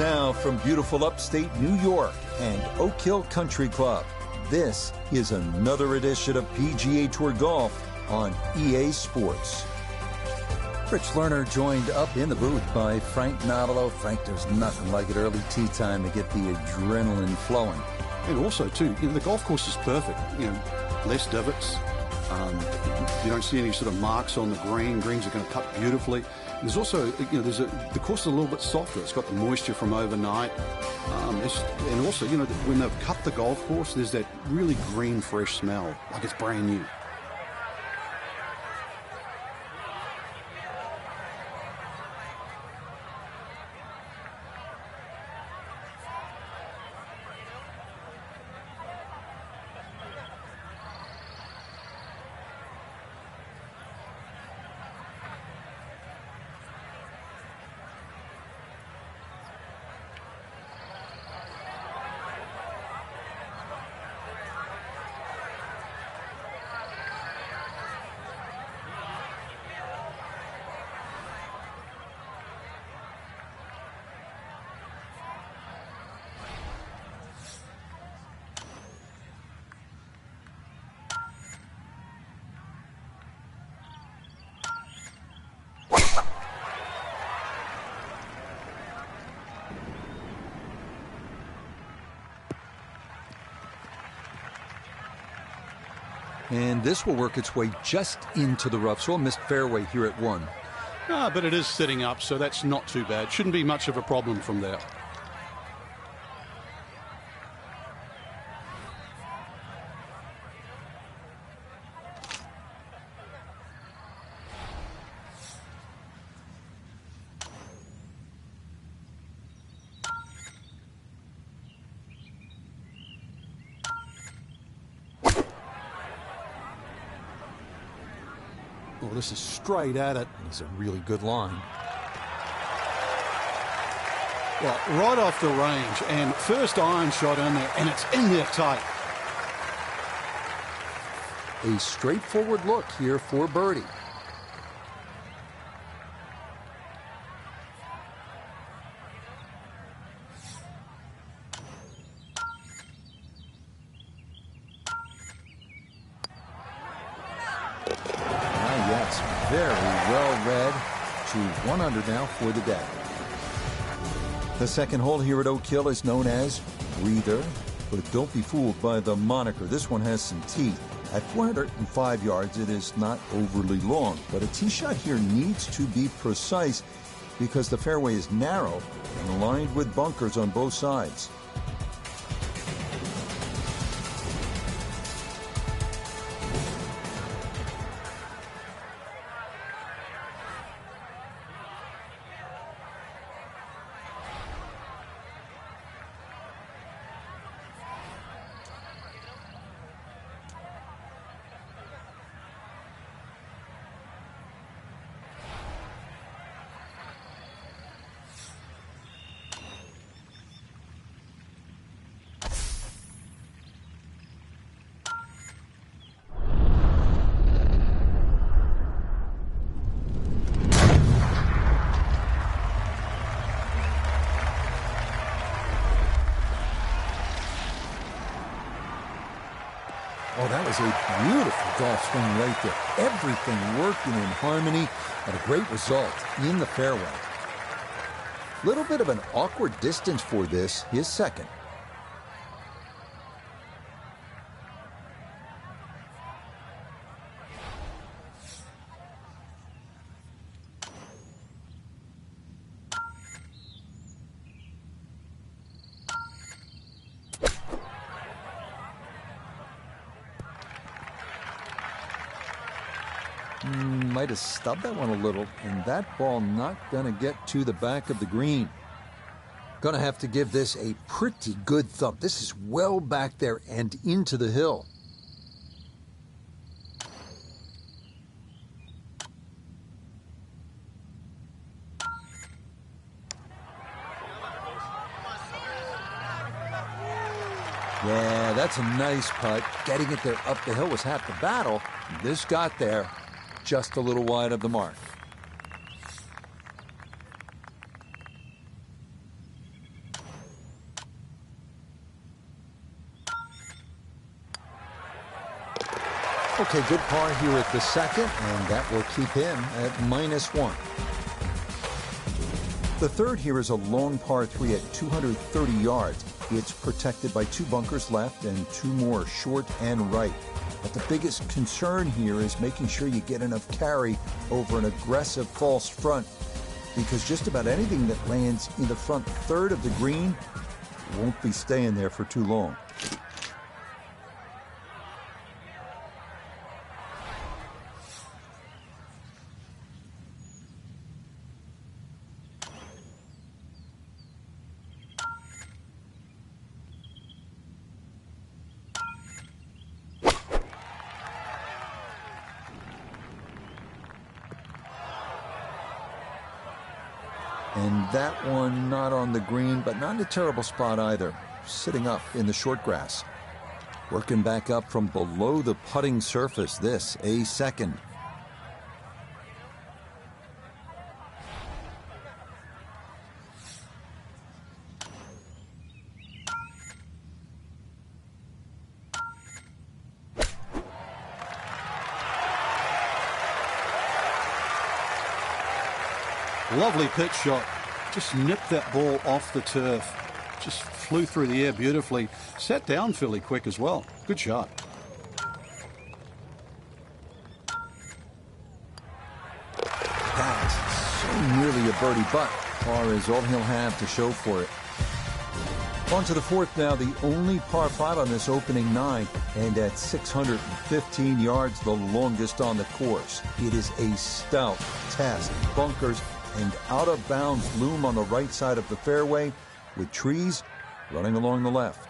now from beautiful upstate New York and Oak Hill Country Club, this is another edition of PGA Tour Golf on EA Sports. Rich Lerner joined up in the booth by Frank Navalo. Frank, there's nothing like it early tee time to get the adrenaline flowing. And also, too, the golf course is perfect. Less divots. You don't see any sort of marks on the green. Greens are going to cut beautifully. There's also, the course is a little bit softer. It's got the moisture from overnight. And also, when they've cut the golf course, there's that really green, fresh smell, like it's brand new. And this will work its way just into the rough, so a missed fairway here at 1. But it is sitting up, so that's not too bad. Shouldn't be much of a problem from there. Oh, this is straight at it. It's a really good line. Well, right off the range, and first iron shot in there, and it's in there tight. A straightforward look here for birdie. Very well read. To 1 under now for the day. The second hole here at Oak Hill is known as Breather, but don't be fooled by the moniker. This one has some teeth. At 405 yards, it is not overly long, but a tee shot here needs to be precise because the fairway is narrow and lined with bunkers on both sides. Oh, that was a beautiful golf swing right there. Everything working in harmony and a great result in the fairway. Little bit of an awkward distance for this, his second. Might have stubbed that one a little, and that ball not going to get to the back of the green. Going to have to give this a pretty good thump. This is well back there and into the hill. Yeah, that's a nice putt. Getting it there up the hill was half the battle. This got there just a little wide of the mark. Okay, good par here at the second, and that will keep him at -1. The third here is a long par 3 at 230 yards. It's protected by 2 bunkers left and 2 more short and right. But the biggest concern here is making sure you get enough carry over an aggressive false front, because just about anything that lands in the front third of the green won't be staying there for too long. And that one not on the green, but not in a terrible spot either. Sitting up in the short grass. Working back up from below the putting surface, this a second. Lovely pitch shot. Just nipped that ball off the turf. Just flew through the air beautifully. Sat down fairly quick as well. Good shot. That's so nearly a birdie, but par is all he'll have to show for it. On to the fourth now, the only par 5 on this opening 9, and at 615 yards, the longest on the course. It is a stout test. Bunkers and out-of-bounds loom on the right side of the fairway, with trees running along the left.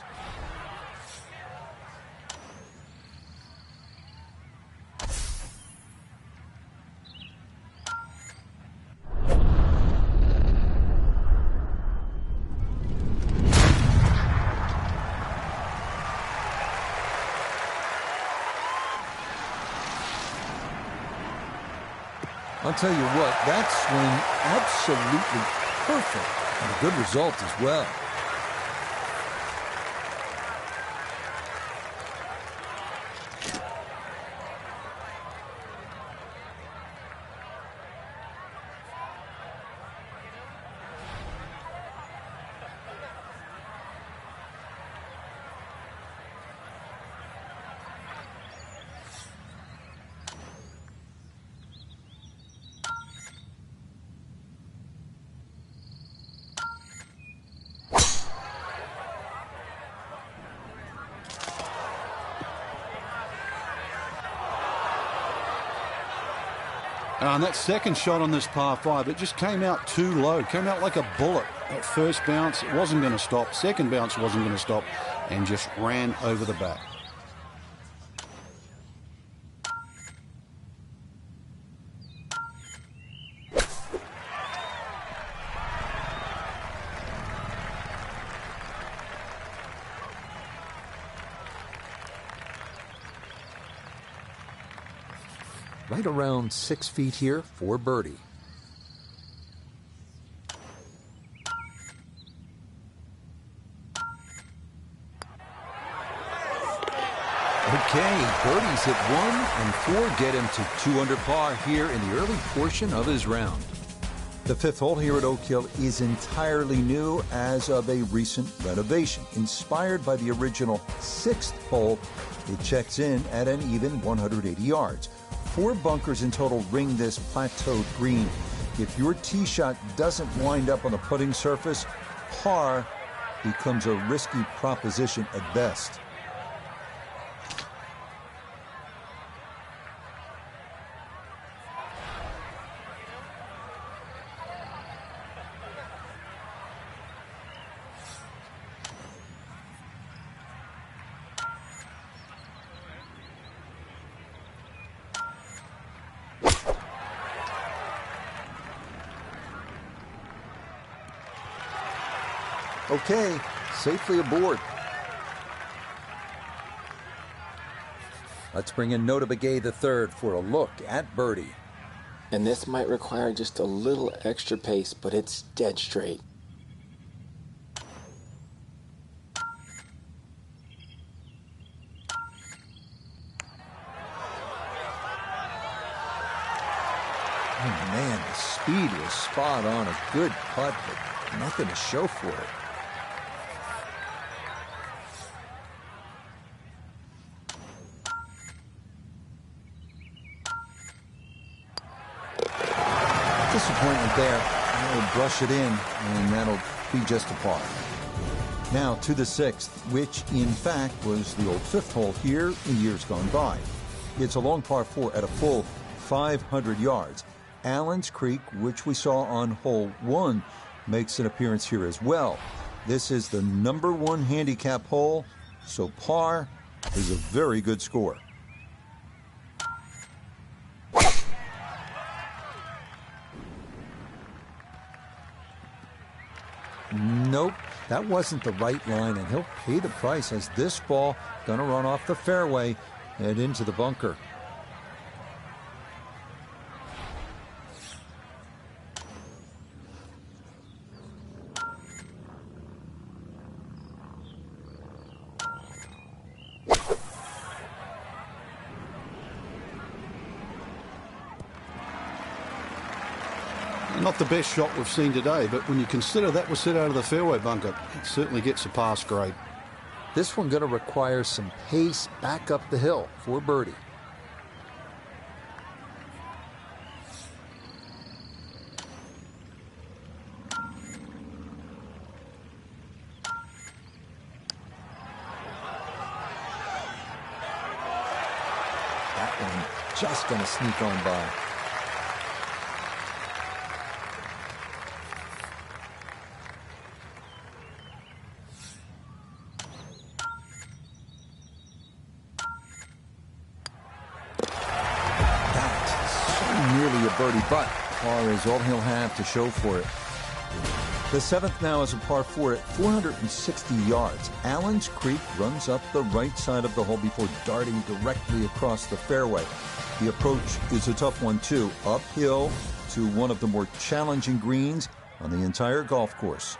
I'll tell you what, that swing absolutely perfect, and a good result as well. And that second shot on this par 5, it just came out too low. Came out like a bullet. That first bounce, it wasn't going to stop. Second bounce wasn't going to stop. And just ran over the back. Right around 6 feet here for birdie. Okay, birdies at 1 and 4 get him to 2 under par here in the early portion of his round. The fifth hole here at Oak Hill is entirely new as of a recent renovation. Inspired by the original 6th hole, it checks in at an even 180 yards. 4 bunkers in total ring this plateaued green. If your tee shot doesn't wind up on the putting surface, par becomes a risky proposition at best. Okay, safely aboard. Let's bring in Nota Begay III for a look at birdie. And this might require just a little extra pace, but it's dead straight. Oh, man, the speed was spot on. A good putt, but nothing to show for it. Disappointment there. He'll brush it in, and that'll be just a par. Now to the 6th, which in fact was the old 5th hole here in years gone by. It's a long par 4 at a full 500 yards. Allen's Creek, which we saw on hole 1, makes an appearance here as well. This is the number 1 handicap hole, so par is a very good score. Nope, that wasn't the right line, and he'll pay the price as this ball gonna run off the fairway and into the bunker. Not the best shot we've seen today, but when you consider that was set out of the fairway bunker, it certainly gets a pass grade. This one going to require some pace back up the hill for birdie. That one just going to sneak on by. Birdie, but par is all he'll have to show for it. The 7th now is a par 4 at 460 yards. Allen's Creek runs up the right side of the hole before darting directly across the fairway. The approach is a tough one too, uphill to one of the more challenging greens on the entire golf course.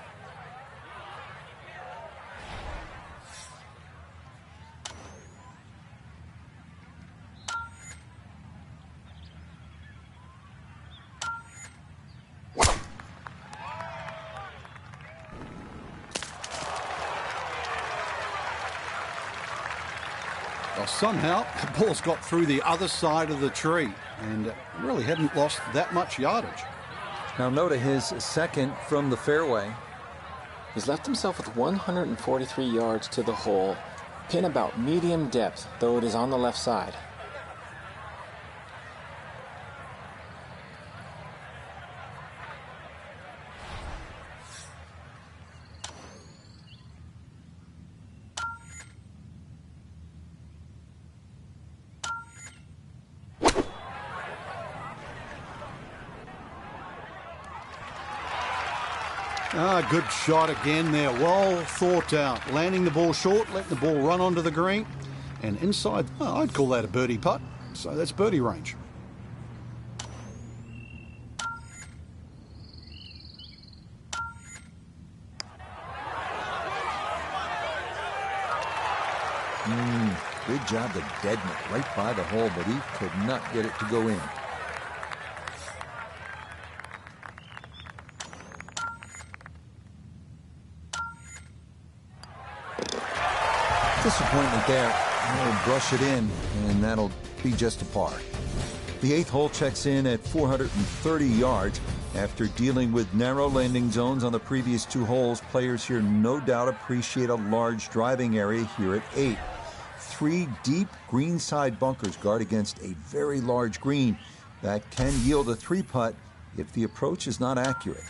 Well, somehow the ball's got through the other side of the tree and really hadn't lost that much yardage. Now note his 2nd from the fairway. He's left himself with 143 yards to the hole. Pin about medium depth, though it is on the left side. Good shot again there. Well thought out. Landing the ball short, letting the ball run onto the green. And inside, well, I'd call that a birdie putt. So that's birdie range. Good job to deaden it right by the hole, but he could not get it to go in. Disappointment there. He'll brush it in, and that'll be just a par. The 8th hole checks in at 430 yards. After dealing with narrow landing zones on the previous 2 holes, players here no doubt appreciate a large driving area here at 8. 3 deep greenside bunkers guard against a very large green that can yield a 3-putt if the approach is not accurate.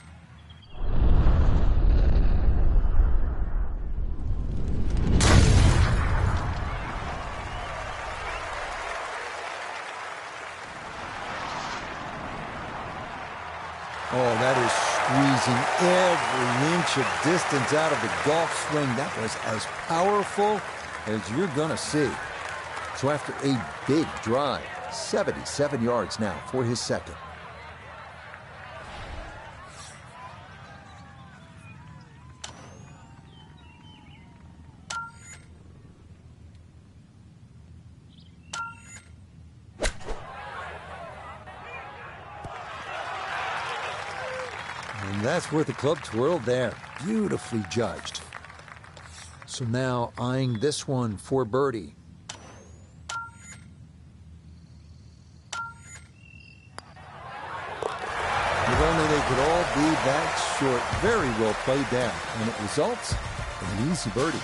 Oh, that is squeezing every inch of distance out of the golf swing. That was as powerful as you're going to see. So after a big drive, 77 yards now for his 2nd. That's worth a club twirl there. Beautifully judged. So now eyeing this one for birdie. If only they could all be that short. Very well played down. And it results in an easy birdie.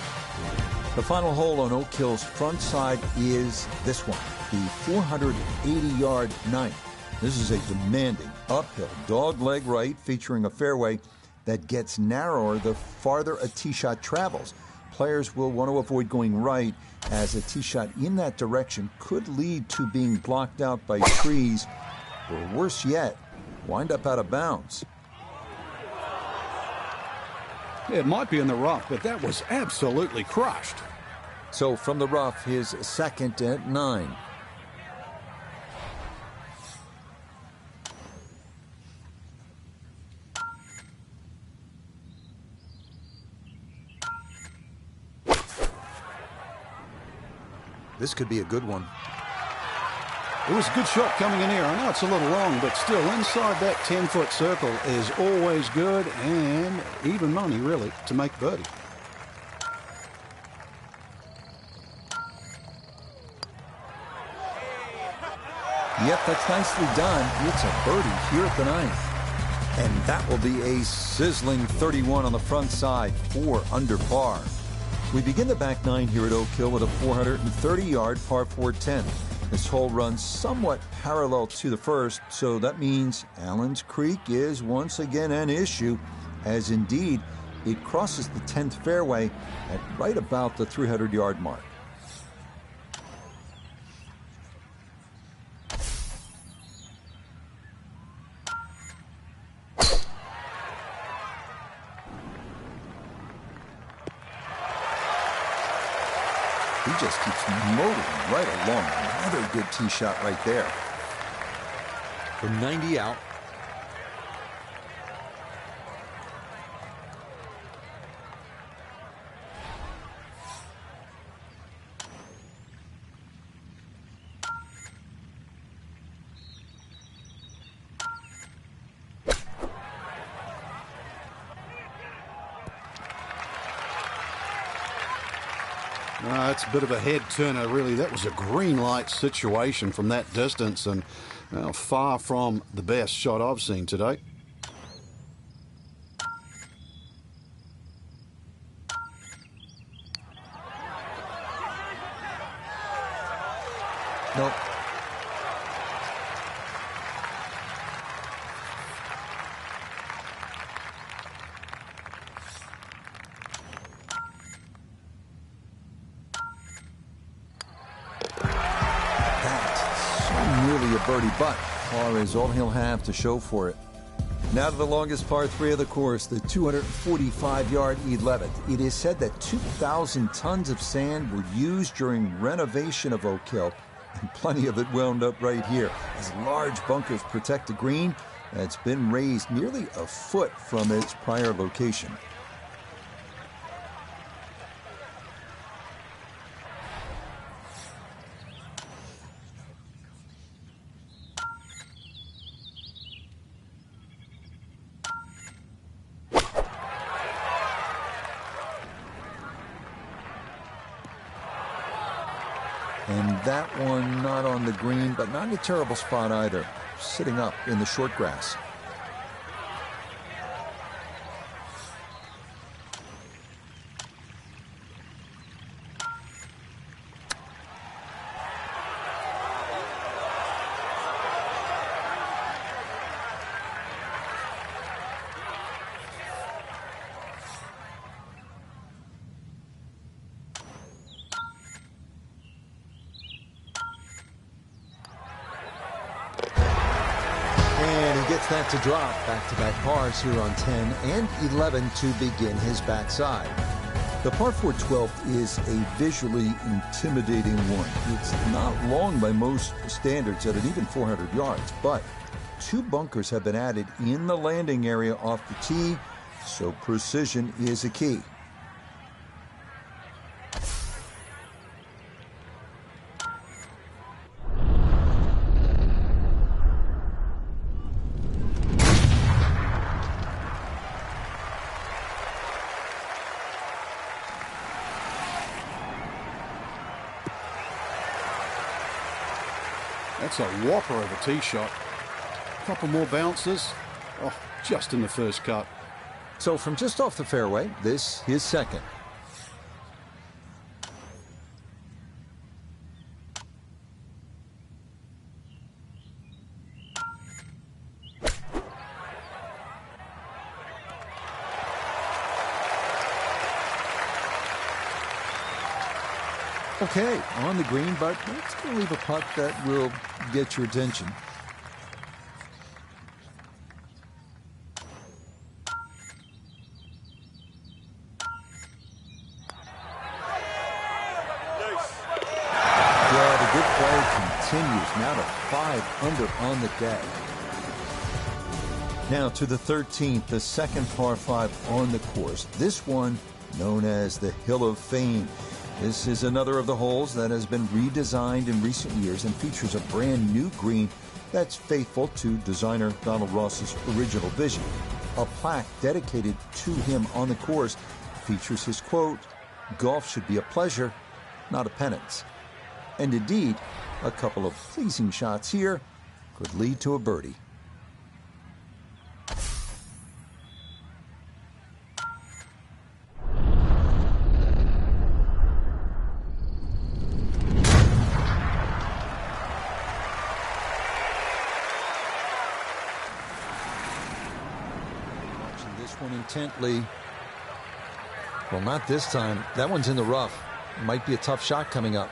The final hole on Oak Hill's front side is this one, the 480-yard ninth. This is a demanding uphill dog-leg right featuring a fairway that gets narrower the farther a tee shot travels. Players will want to avoid going right, as a tee shot in that direction could lead to being blocked out by trees, or worse yet, wind up out of bounds. It might be in the rough, but that was absolutely crushed. So from the rough, his second at 9. This could be a good one. It was a good shot coming in here. I know it's a little long, but still inside that 10-foot circle is always good, and even money, really, to make birdie. Yep, that's nicely done. It's a birdie here at the 9th. And that will be a sizzling 31 on the front side, 4 under par. We begin the back 9 here at Oak Hill with a 430-yard par 4-10. This hole runs somewhat parallel to the first, so that means Allen's Creek is once again an issue, as indeed it crosses the 10th fairway at right about the 300-yard mark. He just keeps motoring right along. Another good tee shot right there. From 90 out. It's a bit of a head turner, really. That was a green light situation from that distance, and far from the best shot I've seen today. Nope. Birdie, but par is all he'll have to show for it. Now to the longest par 3 of the course, the 245-yard 11th. It is said that 2,000 tons of sand were used during renovation of Oak Hill, and plenty of it wound up right here, as large bunkers protect the green that's been raised nearly a foot from its prior location. And that one not on the green, but not in a terrible spot either. Sitting up in the short grass. That to drop. Back-to-back pars here on 10 and 11 to begin his backside. The par 4 12th is a visually intimidating one. It's not long by most standards at an even 400 yards, but 2 bunkers have been added in the landing area off the tee, so precision is a key. That's a whopper of a tee shot. Couple more bounces. Oh, just in the first cut. So from just off the fairway, this is second. Okay, on the green, but it's going to leave a putt that will get your attention. Yeah, the good play continues. Now to 5 under on the day. Now to the 13th, the second par 5 on the course. This one known as the Hill of Fame. This is another of the holes that has been redesigned in recent years and features a brand new green that's faithful to designer Donald Ross's original vision. A plaque dedicated to him on the course features his quote, "Golf should be a pleasure, not a penance." And indeed, a couple of pleasing shots here could lead to a birdie. One intently. Well, not this time. That one's in the rough. Might be a tough shot coming up.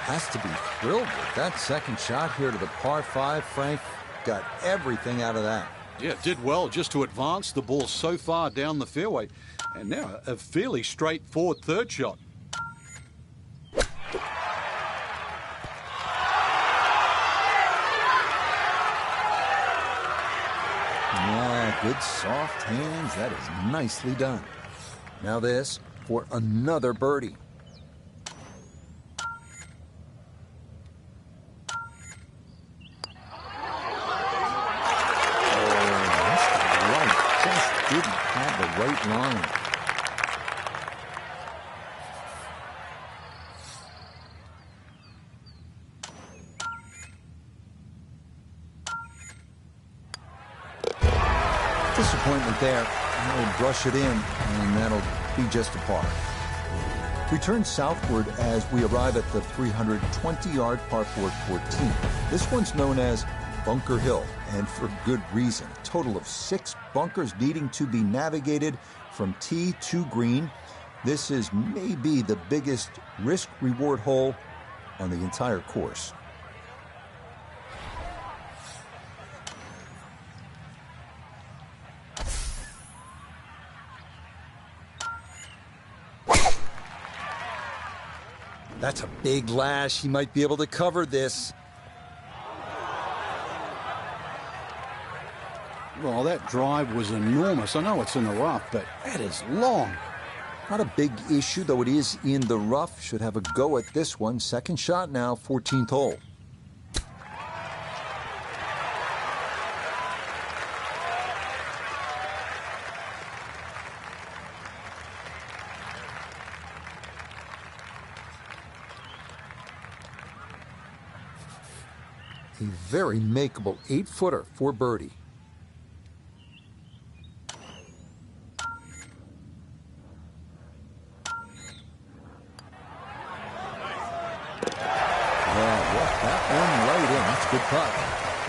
Has to be thrilled with that second shot here to the par 5. Frank got everything out of that. Yeah, did well just to advance the ball so far down the fairway. And now a fairly straightforward third shot. Yeah, good soft hands. That is nicely done. Now this for another birdie. Didn't have the right line. Disappointment there. He'll brush it in, and that'll be just a par. We turn southward as we arrive at the 320-yard par 4 14. This one's known as Bunker Hill, and for good reason. A total of 6 bunkers needing to be navigated from tee to green. This is maybe the biggest risk-reward hole on the entire course. That's a big lash. He might be able to cover this. Well, that drive was enormous. I know it's in the rough, but that is long. Not a big issue, though it is in the rough. Should have a go at this one. Second shot now, 14th hole. A very makeable 8-footer for birdie. Good putt,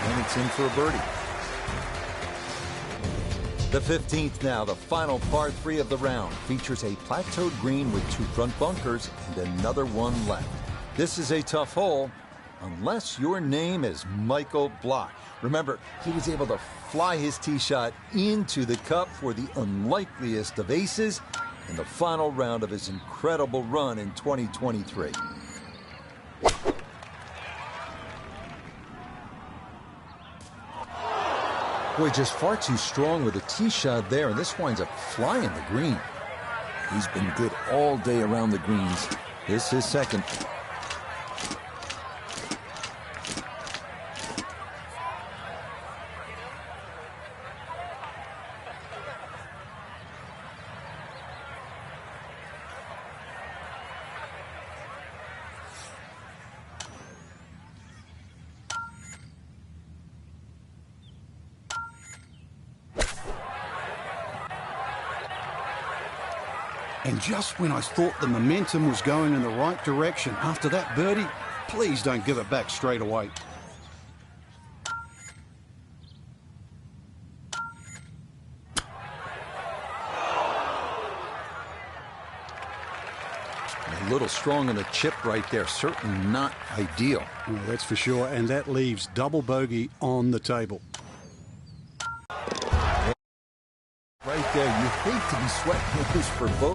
and it's in for a birdie. The 15th now, the final par 3 of the round, features a plateaued green with 2 front bunkers and another one left. This is a tough hole, unless your name is Michael Block. Remember, he was able to fly his tee shot into the cup for the unlikeliest of aces in the final round of his incredible run in 2023. Boy, just far too strong with a tee shot there, and this winds up flying the green. He's been good all day around the greens. This is second. And just when I thought the momentum was going in the right direction after that birdie, please don't give it back straight away. A little strong on the chip right there. Certainly not ideal. Well, that's for sure. And that leaves double bogey on the table. Right there. You hate to be sweating loose for both.